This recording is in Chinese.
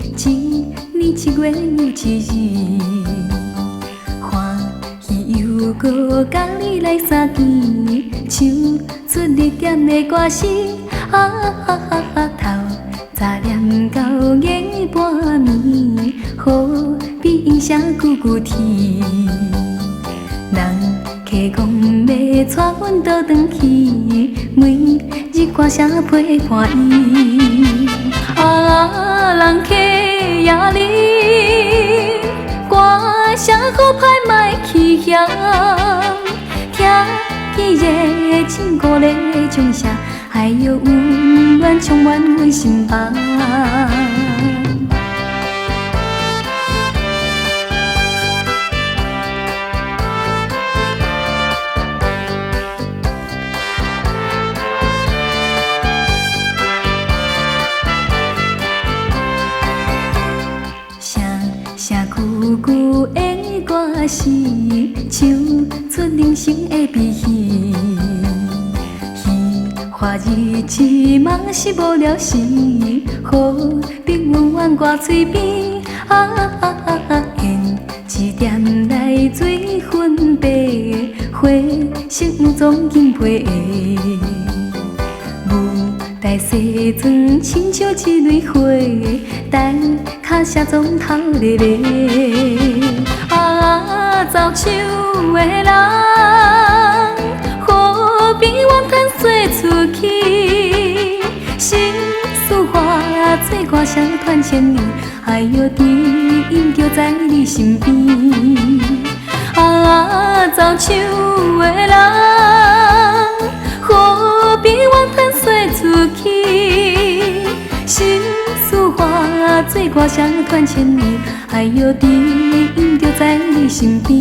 一年7月又一日，欢喜又搁甲你来相见，唱出日点的歌词，头早念到夜半暝，雨比音声久久啼。人客讲要带阮倒转去，每日歌声陪伴伊。人客也哩，歌声好歹莫去嫌，听伊的情歌的唱声，爱有温暖充满阮心房。声久久的歌词，唱出人生的悲喜。戏花日子嘛是无聊时，好朋友阮挂嘴边，现一点来做分别，花色毋总紧配的。待西装亲像一蕊花，等脚下总头咧咧。走手的人，何必怨叹说出去？心事化作歌声传千里，爱摇低音就在你身边。走手的人，何必怨叹说出去？心事化作歌声传千里，爱摇低音就在你身边。